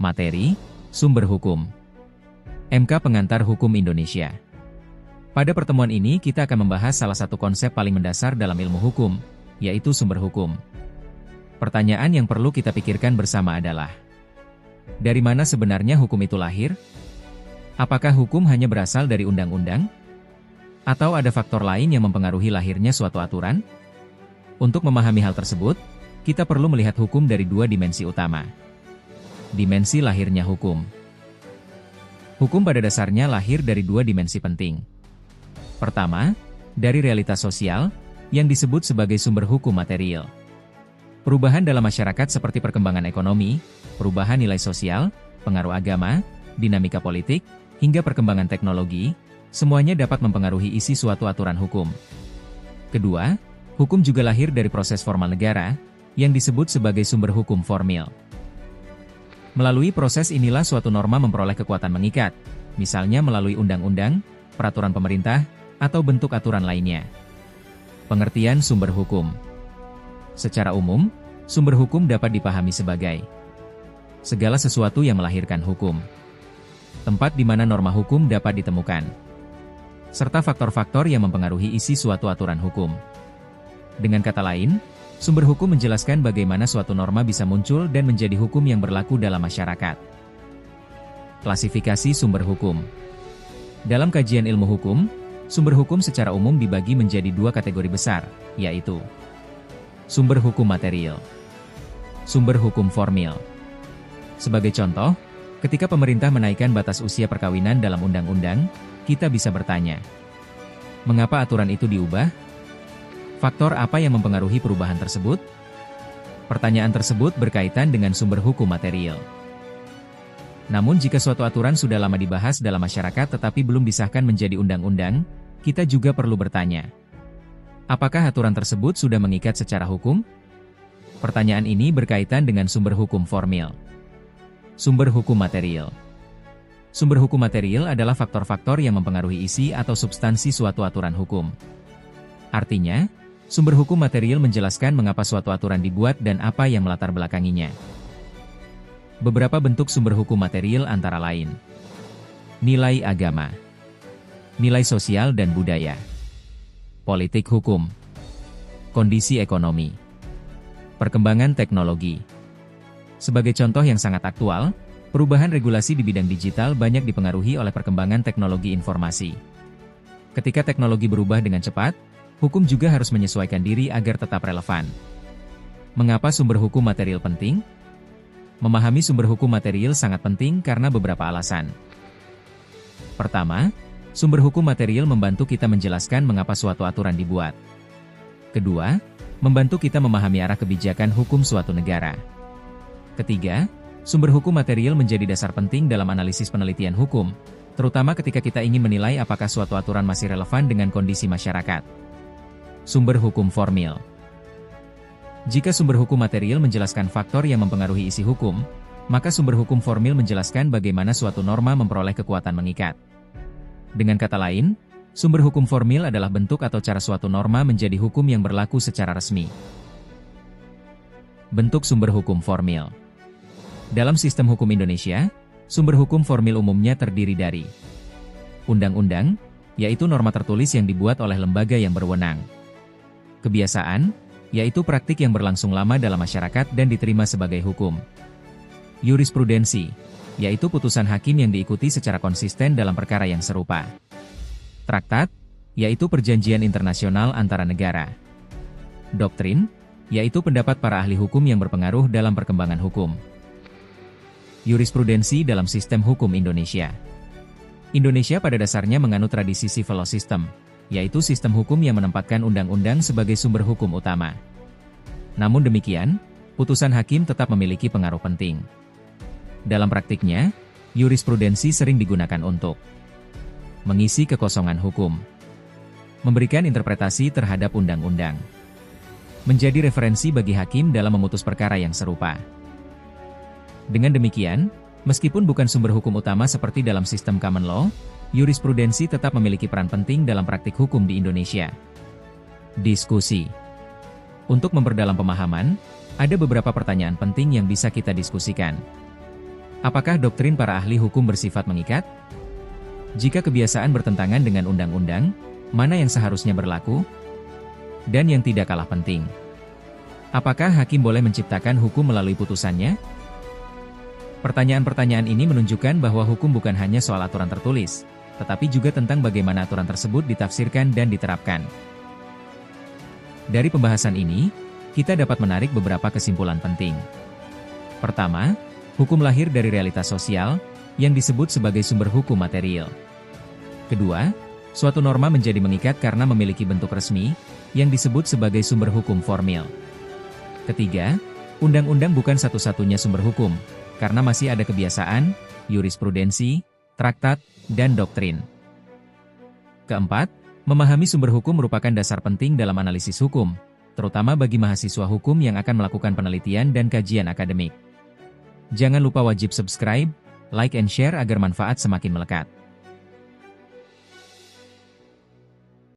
Materi, sumber hukum. MK Pengantar Hukum Indonesia. Pada pertemuan ini kita akan membahas salah satu konsep paling mendasar dalam ilmu hukum, yaitu sumber hukum. Pertanyaan yang perlu kita pikirkan bersama adalah, dari mana sebenarnya hukum itu lahir? Apakah hukum hanya berasal dari undang-undang? Atau ada faktor lain yang mempengaruhi lahirnya suatu aturan? Untuk memahami hal tersebut, kita perlu melihat hukum dari dua dimensi utama. Dimensi lahirnya hukum. Hukum pada dasarnya lahir dari dua dimensi penting. Pertama, dari realitas sosial, yang disebut sebagai sumber hukum material. Perubahan dalam masyarakat seperti perkembangan ekonomi, perubahan nilai sosial, pengaruh agama, dinamika politik, hingga perkembangan teknologi, semuanya dapat mempengaruhi isi suatu aturan hukum. Kedua, hukum juga lahir dari proses formal negara, yang disebut sebagai sumber hukum formil. Melalui proses inilah suatu norma memperoleh kekuatan mengikat, misalnya melalui undang-undang, peraturan pemerintah, atau bentuk aturan lainnya. Pengertian sumber hukum. Secara umum, sumber hukum dapat dipahami sebagai segala sesuatu yang melahirkan hukum, tempat di mana norma hukum dapat ditemukan, serta faktor-faktor yang mempengaruhi isi suatu aturan hukum. Dengan kata lain, sumber hukum menjelaskan bagaimana suatu norma bisa muncul dan menjadi hukum yang berlaku dalam masyarakat. Klasifikasi sumber hukum. Dalam kajian ilmu hukum, sumber hukum secara umum dibagi menjadi dua kategori besar, yaitu sumber hukum material, sumber hukum formil. Sebagai contoh, ketika pemerintah menaikkan batas usia perkawinan dalam undang-undang, kita bisa bertanya, mengapa aturan itu diubah? Faktor apa yang mempengaruhi perubahan tersebut? Pertanyaan tersebut berkaitan dengan sumber hukum material. Namun jika suatu aturan sudah lama dibahas dalam masyarakat tetapi belum disahkan menjadi undang-undang, kita juga perlu bertanya, apakah aturan tersebut sudah mengikat secara hukum? Pertanyaan ini berkaitan dengan sumber hukum formil. Sumber hukum material. Sumber hukum material adalah faktor-faktor yang mempengaruhi isi atau substansi suatu aturan hukum. Artinya, sumber hukum material menjelaskan mengapa suatu aturan dibuat dan apa yang melatar belakanginya. Beberapa bentuk sumber hukum material antara lain: nilai agama, nilai sosial dan budaya, politik hukum, kondisi ekonomi, perkembangan teknologi. Sebagai contoh yang sangat aktual, perubahan regulasi di bidang digital banyak dipengaruhi oleh perkembangan teknologi informasi. Ketika teknologi berubah dengan cepat, hukum juga harus menyesuaikan diri agar tetap relevan. Mengapa sumber hukum material penting? Memahami sumber hukum material sangat penting karena beberapa alasan. Pertama, sumber hukum material membantu kita menjelaskan mengapa suatu aturan dibuat. Kedua, membantu kita memahami arah kebijakan hukum suatu negara. Ketiga, sumber hukum material menjadi dasar penting dalam analisis penelitian hukum, terutama ketika kita ingin menilai apakah suatu aturan masih relevan dengan kondisi masyarakat. Sumber hukum formil. Jika sumber hukum material menjelaskan faktor yang mempengaruhi isi hukum, maka sumber hukum formil menjelaskan bagaimana suatu norma memperoleh kekuatan mengikat. Dengan kata lain, sumber hukum formil adalah bentuk atau cara suatu norma menjadi hukum yang berlaku secara resmi. Bentuk sumber hukum formil. Dalam sistem hukum Indonesia, sumber hukum formil umumnya terdiri dari undang-undang, yaitu norma tertulis yang dibuat oleh lembaga yang berwenang. Kebiasaan, yaitu praktik yang berlangsung lama dalam masyarakat dan diterima sebagai hukum. Jurisprudensi, yaitu putusan hakim yang diikuti secara konsisten dalam perkara yang serupa. Traktat, yaitu perjanjian internasional antara negara. Doktrin, yaitu pendapat para ahli hukum yang berpengaruh dalam perkembangan hukum. Jurisprudensi dalam sistem hukum Indonesia. Indonesia pada dasarnya menganut tradisi civil law system, yaitu sistem hukum yang menempatkan undang-undang sebagai sumber hukum utama. Namun demikian, putusan hakim tetap memiliki pengaruh penting. Dalam praktiknya, jurisprudensi sering digunakan untuk mengisi kekosongan hukum, memberikan interpretasi terhadap undang-undang, menjadi referensi bagi hakim dalam memutus perkara yang serupa. Dengan demikian, meskipun bukan sumber hukum utama seperti dalam sistem common law, jurisprudensi tetap memiliki peran penting dalam praktik hukum di Indonesia. Diskusi. Untuk memperdalam pemahaman, ada beberapa pertanyaan penting yang bisa kita diskusikan. Apakah doktrin para ahli hukum bersifat mengikat? Jika kebiasaan bertentangan dengan undang-undang, mana yang seharusnya berlaku? Dan yang tidak kalah penting, apakah hakim boleh menciptakan hukum melalui putusannya? Pertanyaan-pertanyaan ini menunjukkan bahwa hukum bukan hanya soal aturan tertulis, tetapi juga tentang bagaimana aturan tersebut ditafsirkan dan diterapkan. Dari pembahasan ini, kita dapat menarik beberapa kesimpulan penting. Pertama, hukum lahir dari realitas sosial, yang disebut sebagai sumber hukum material. Kedua, suatu norma menjadi mengikat karena memiliki bentuk resmi, yang disebut sebagai sumber hukum formil. Ketiga, undang-undang bukan satu-satunya sumber hukum, karena masih ada kebiasaan, jurisprudensi, traktat, dan doktrin. Keempat, memahami sumber hukum merupakan dasar penting dalam analisis hukum, terutama bagi mahasiswa hukum yang akan melakukan penelitian dan kajian akademik. Jangan lupa wajib subscribe, like and share agar manfaat semakin melekat.